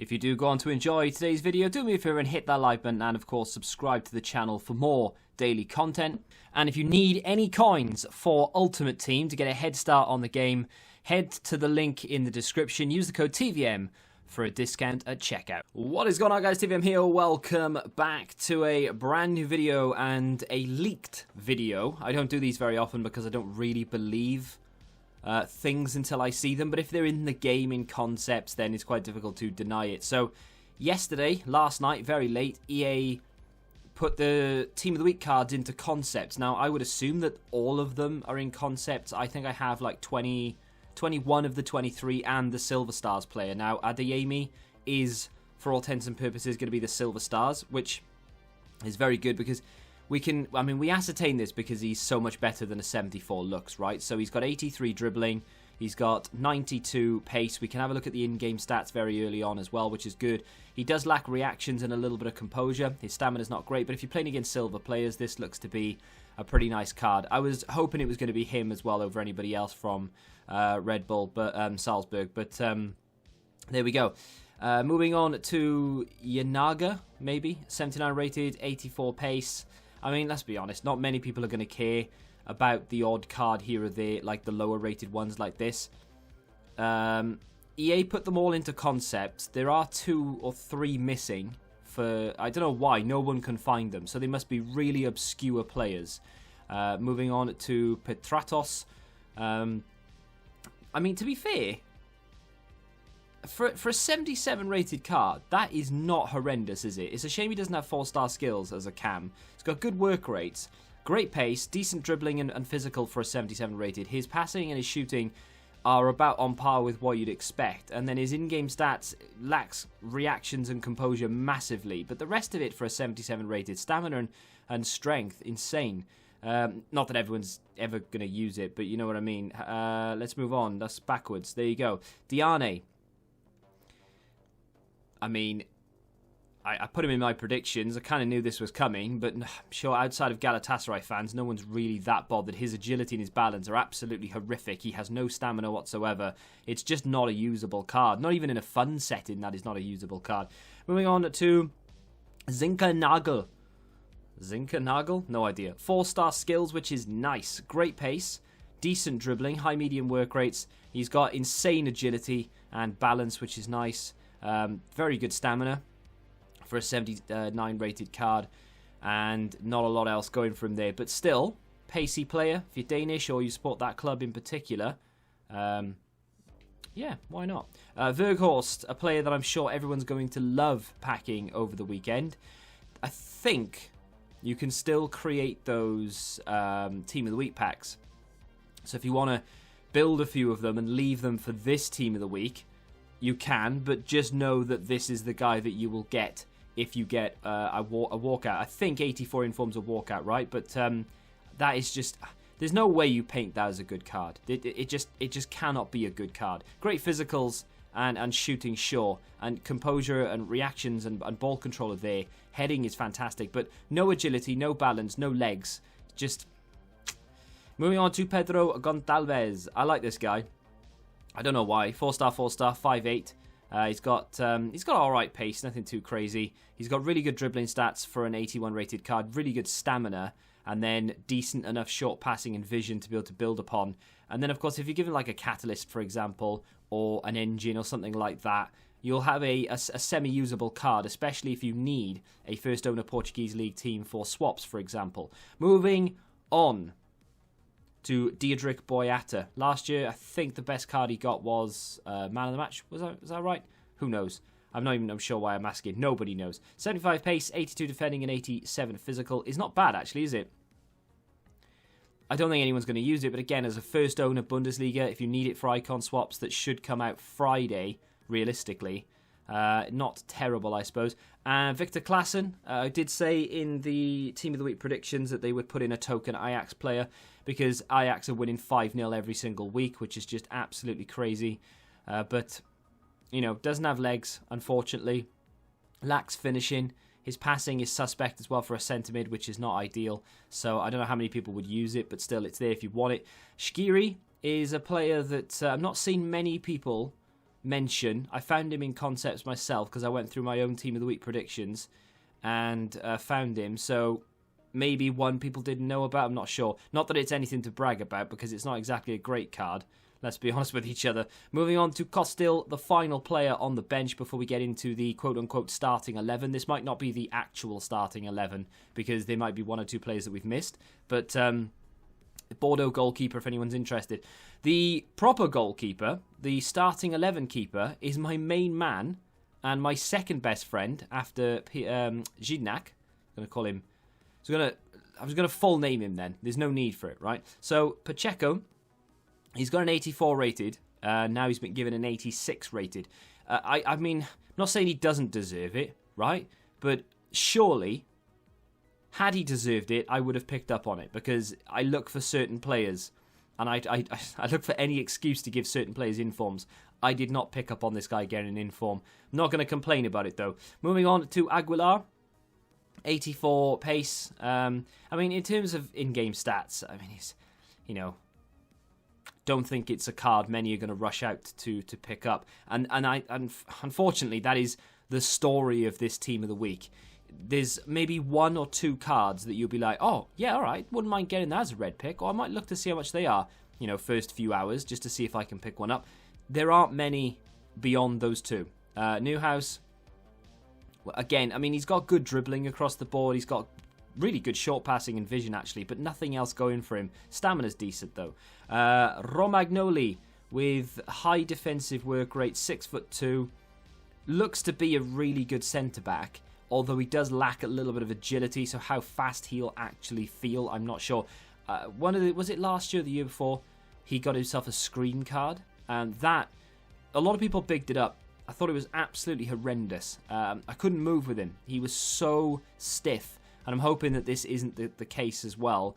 If you do go on to enjoy today's video, do me a favour and hit that like button and of course subscribe to the channel for more daily content. And if you need any coins for Ultimate Team to get a head start on the game, head to the link in the description. Use the code TVM for a discount at checkout. What is going on, guys? TVM here. Welcome back to a brand new video and a leaked video. I don't do these very often because I don't really believe things until I see them, but if they're in the game in concepts, then it's quite difficult to deny it. So last night, very late, EA put the Team of the Week cards into concepts. Now, I would assume that all of them are in concepts. I think I have like 21 of the 23 and the Silver Stars player. Now, Adeyemi is, for all intents and purposes, going to be the Silver Stars, which is very good because we ascertain this because he's so much better than a 74 looks, right? So he's got 83 dribbling, he's got 92 pace. We can have a look at the in-game stats very early on as well, which is good. He does lack reactions and a little bit of composure. His stamina's not great, but if you're playing against silver players, this looks to be a pretty nice card. I was hoping it was going to be him as well over anybody else from Red Bull, but Salzburg, but there we go. Moving on to Yanaga, maybe 79 rated, 84 pace. I mean, let's be honest, not many people are going to care about the odd card here or there, like the lower rated ones like this. EA put them all into concepts. There are 2 or 3 missing for, I don't know why, no one can find them. So they must be really obscure players. Moving on to Petratos. I mean, to be fair, for a 77 rated card, that is not horrendous, is it? It's a shame he doesn't have 4-star skills as a cam. He's got good work rates, great pace, decent dribbling and physical for a 77 rated. His passing and his shooting are about on par with what you'd expect. And then his in-game stats lacks reactions and composure massively. But the rest of it for a 77 rated, stamina and strength, insane. Not that everyone's ever going to use it, but you know what I mean. Let's move on. That's backwards. There you go. Diane. I mean, I put him in my predictions. I kind of knew this was coming, but I'm sure outside of Galatasaray fans, no one's really that bothered. His agility and his balance are absolutely horrific. He has no stamina whatsoever. It's just not a usable card. Not even in a fun setting, that is not a usable card. Moving on to Zinkernagel. Zinkernagel? No idea. 4-star skills, which is nice. Great pace, decent dribbling, high medium work rates. He's got insane agility and balance, which is nice. Very good stamina for a 79 rated card, and not a lot else going from there, but still pacey player. If you're Danish or you support that club in particular, yeah, why not? Verghorst, a player that I'm sure everyone's going to love packing over the weekend. I think you can still create those Team of the Week packs, so if you want to build a few of them and leave them for this Team of the Week, you can, but just know that this is the guy that you will get if you get a walkout. I think 84 informs a walkout, right? But that is just, there's no way you paint that as a good card. It just cannot be a good card. Great physicals and shooting, sure, and composure and reactions and ball control are there. Heading is fantastic, but no agility, no balance, no legs. Just moving on to Pedro Gonçalves. I like this guy. I don't know why. 4-star, 4-star, 5'8". He's got all right pace, nothing too crazy. He's got really good dribbling stats for an 81 rated card, really good stamina, and then decent enough short passing and vision to be able to build upon. And then, of course, if you give him like a catalyst, for example, or an engine or something like that, you'll have a semi-usable card, especially if you need a first owner Portuguese League team for swaps, for example. Moving on to Diedrich Boyata. Last year, I think the best card he got was Man of the Match. Was that right? Who knows? I'm sure why I'm asking. Nobody knows. 75 pace, 82 defending, and 87 physical is not bad, actually, is it? I don't think anyone's going to use it, but again, as a first owner Bundesliga, if you need it for icon swaps, that should come out Friday, realistically. Not terrible, I suppose. Victor Claassen, I did say in the Team of the Week predictions that they would put in a token Ajax player because Ajax are winning 5-0 every single week, which is just absolutely crazy. But, you know, doesn't have legs, unfortunately. Lacks finishing. His passing is suspect as well for a centre mid, which is not ideal. So I don't know how many people would use it, but still, it's there if you want it. Shqiri is a player that I've not seen many people mention. I found him in concepts myself because I went through my own Team of the Week predictions and found him. So maybe one people didn't know about, I'm not sure. Not that it's anything to brag about because it's not exactly a great card. Let's be honest with each other. Moving on to Costil, the final player on the bench before we get into the quote-unquote starting 11. This might not be the actual starting 11 because there might be one or two players that we've missed. But Bordeaux goalkeeper, if anyone's interested. The proper goalkeeper, the starting 11 keeper, is my main man and my second best friend after Gignac. I'm going to call him... I was going to full name him then. There's no need for it, right? So, Pacheco... He's got an 84 rated. Now he's been given an 86 rated. I mean, I'm not saying he doesn't deserve it, right? But surely, had he deserved it, I would have picked up on it because I look for certain players, and I look for any excuse to give certain players informs. I did not pick up on this guy getting an inform. I'm not going to complain about it though. Moving on to Aguilar. 84 pace. I mean, in terms of in-game stats, I mean, he's, don't think it's a card many are going to rush out to pick up. And unfortunately, that is the story of this Team of the Week. There's maybe one or two cards that you'll be like, oh, yeah, all right, wouldn't mind getting that as a red pick, or I might look to see how much they are, first few hours, just to see if I can pick one up. There aren't many beyond those two. Newhouse, well, again, I mean, he's got good dribbling across the board. He's got really good short passing and vision, actually, but nothing else going for him. Stamina's decent, though. Romagnoli, with high defensive work rate, 6'2", looks to be a really good centre-back, although he does lack a little bit of agility, so how fast he'll actually feel, I'm not sure. Was it last year or the year before? He got himself a screen card, and that, a lot of people bigged it up. I thought it was absolutely horrendous. I couldn't move with him. He was so stiff. And I'm hoping that this isn't the case as well.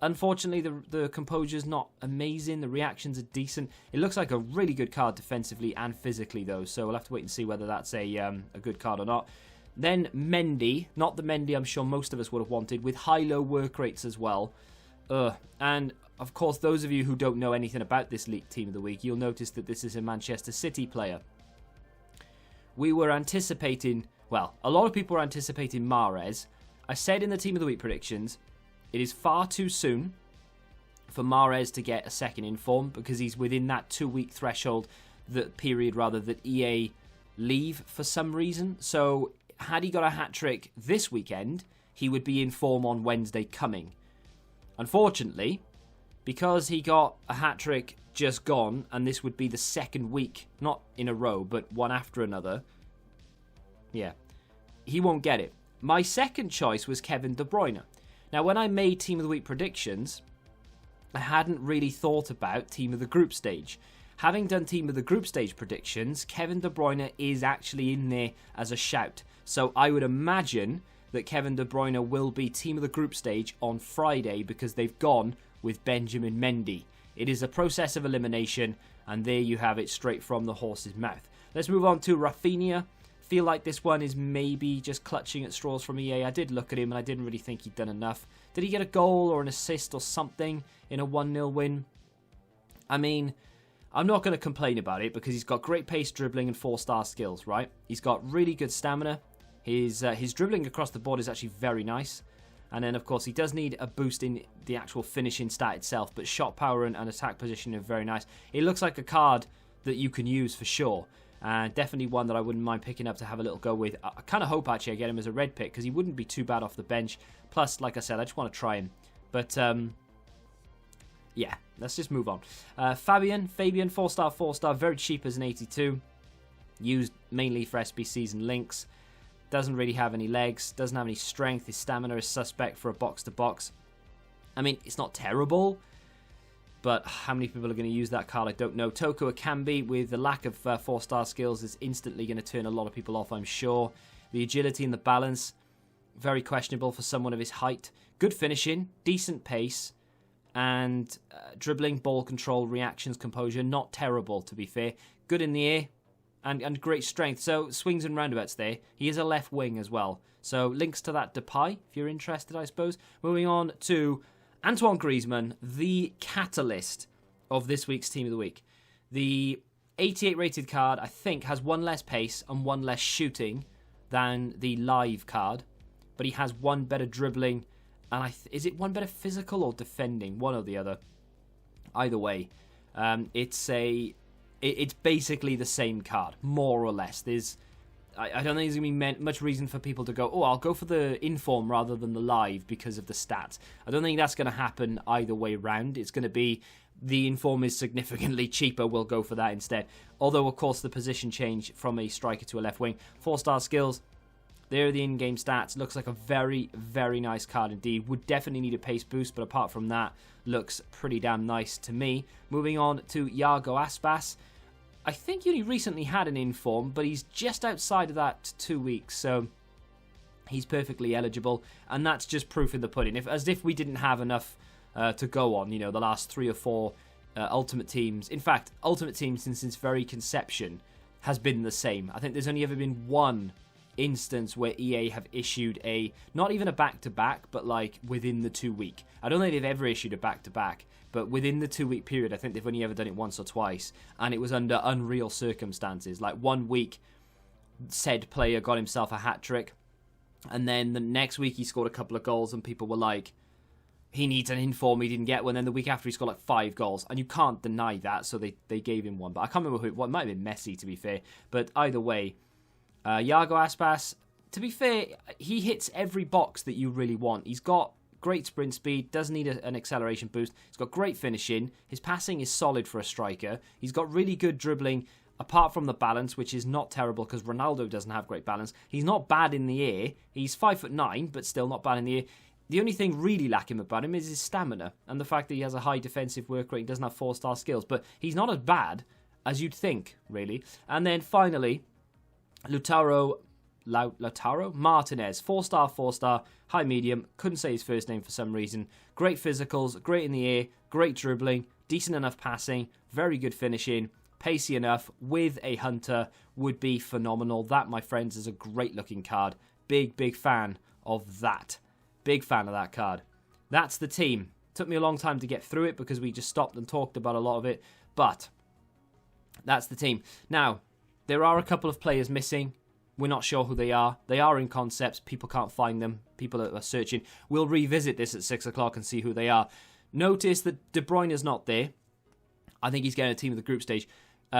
Unfortunately, the composure's not amazing. The reactions are decent. It looks like a really good card defensively and physically, though. So we'll have to wait and see whether that's a good card or not. Then Mendy. Not the Mendy I'm sure most of us would have wanted. With high-low work rates as well. And, of course, those of you who don't know anything about this league Team of the Week, you'll notice that this is a Manchester City player. We were anticipating... Well, a lot of people were anticipating Mahrez. I said in the Team of the Week predictions, it is far too soon for Mahrez to get a second inform because he's within that 2-week threshold, that EA leave for some reason. So had he got a hat-trick this weekend, he would be in form on Wednesday coming. Unfortunately, because he got a hat-trick just gone, and this would be the second week, not in a row, but one after another, yeah, he won't get it. My second choice was Kevin De Bruyne. Now, when I made Team of the Week predictions, I hadn't really thought about Team of the Group Stage. Having done Team of the Group Stage predictions, Kevin De Bruyne is actually in there as a shout. So I would imagine that Kevin De Bruyne will be Team of the Group Stage on Friday because they've gone with Benjamin Mendy. It is a process of elimination, and there you have it straight from the horse's mouth. Let's move on to Rafinha. Feel like this one is maybe just clutching at straws from EA. I did look at him and I didn't really think he'd done enough. Did he get a goal or an assist or something in a 1-0 win? I mean, I'm not going to complain about it because he's got great pace, dribbling and 4-star skills, right? He's got really good stamina. His dribbling across the board is actually very nice. And then, of course, he does need a boost in the actual finishing stat itself, but shot power and attack position are very nice. It looks like a card that you can use for sure. Definitely one that I wouldn't mind picking up to have a little go with. I kind of hope actually I get him as a red pick because he wouldn't be too bad off the bench. Plus, like I said, I just want to try him. But yeah, let's just move on. Fabian, 4-star, very cheap as an 82. Used mainly for SBCs and links. Doesn't really have any legs, doesn't have any strength. His stamina is suspect for a box-to-box. I mean, it's not terrible. But how many people are going to use that card, I don't know. Totw Akambi, with the lack of 4-star skills, is instantly going to turn a lot of people off, I'm sure. The agility and the balance, very questionable for someone of his height. Good finishing, decent pace, and dribbling, ball control, reactions, composure, not terrible, to be fair. Good in the air, and great strength. So, swings and roundabouts there. He is a left wing as well. So, links to that Depay, if you're interested, I suppose. Moving on to Antoine Griezmann, the catalyst of this week's Team of the Week. The 88 rated card, I think, has 1 less pace and 1 less shooting than the live card. But he has 1 better dribbling. And is it 1 better physical or defending? One or the other. Either way. It's basically the same card, more or less. I don't think there's going to be much reason for people to go, oh, I'll go for the inform rather than the live because of the stats. I don't think that's going to happen either way round. It's going to be the inform is significantly cheaper, we'll go for that instead. Although, of course, the position change from a striker to a left wing. 4-star skills, there are the in-game stats. Looks like a very, very nice card indeed. Would definitely need a pace boost, but apart from that, looks pretty damn nice to me. Moving on to Diogo Aspas. I think he only recently had an inform, but he's just outside of that 2 weeks, so he's perfectly eligible, and that's just proof in the pudding. As if we didn't have enough to go on, the last 3 or 4 Ultimate Teams. In fact, Ultimate Team since its very conception has been the same. I think there's only ever been 1 instance where EA have issued not even a back-to-back, but like within the 2 week. I don't think they've ever issued a back-to-back, but within the 2 week period, I think they've only ever done it once or twice, and it was under unreal circumstances. Like 1 week, said player got himself a hat-trick, and then the next week he scored a couple of goals, and people were like, he needs an inform, he didn't get one. Then the week after he scored like 5 goals, and you can't deny that, so they gave him one. But I can't remember who, it might have been Messi, to be fair, but either way, Diogo Aspas, to be fair, he hits every box that you really want. He's got great sprint speed, doesn't need an acceleration boost. He's got great finishing. His passing is solid for a striker. He's got really good dribbling, apart from the balance, which is not terrible because Ronaldo doesn't have great balance. He's not bad in the air. He's 5'9", but still not bad in the air. The only thing really lacking about him is his stamina and the fact that he has a high defensive work rate and doesn't have 4-star skills. But he's not as bad as you'd think, really. And then finally, Lautaro Martinez, 4-star, high medium, couldn't say his first name for some reason. Great physicals, great in the air, great dribbling, decent enough passing, very good finishing, pacey enough, with a hunter, would be phenomenal. That, my friends, is a great looking card. Big fan of that. Big fan of that card. That's the team. Took me a long time to get through it because we just stopped and talked about a lot of it, but that's the team. Now, there are a couple of players missing. We're not sure who they are. They are in concepts. People can't find them. People are searching. We'll revisit this at 6 o'clock and see who they are. Notice that De Bruyne is not there. I think he's getting a team of the group stage.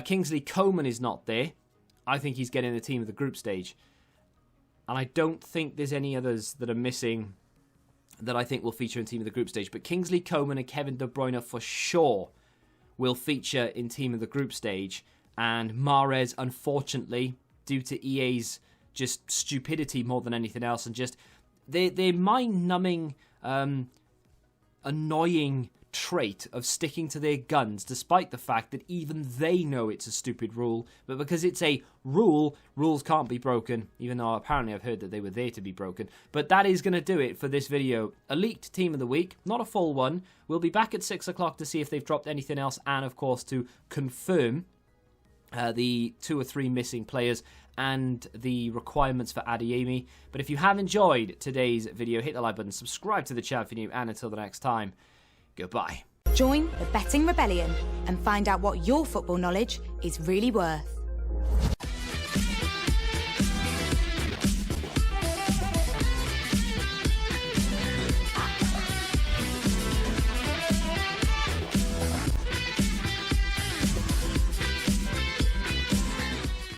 Kingsley Coman is not there. I think he's getting a team of the group stage. And I don't think there's any others that are missing that I think will feature in team of the group stage. But Kingsley Coman and Kevin De Bruyne for sure will feature in team of the group stage. And Mahrez, unfortunately, due to EA's just stupidity more than anything else, and just their mind-numbing, annoying trait of sticking to their guns, despite the fact that even they know it's a stupid rule, but because it's a rule, rules can't be broken, even though apparently I've heard that they were there to be broken. But that is going to do it for this video. A leaked team of the week, not a full one. We'll be back at 6 o'clock to see if they've dropped anything else, and of course to confirm the 2 or 3 missing players and the requirements for Adeyemi. But if you have enjoyed today's video, hit the like button, subscribe to the channel if you're new, and until the next time, goodbye. Join the Betting Rebellion and find out what your football knowledge is really worth.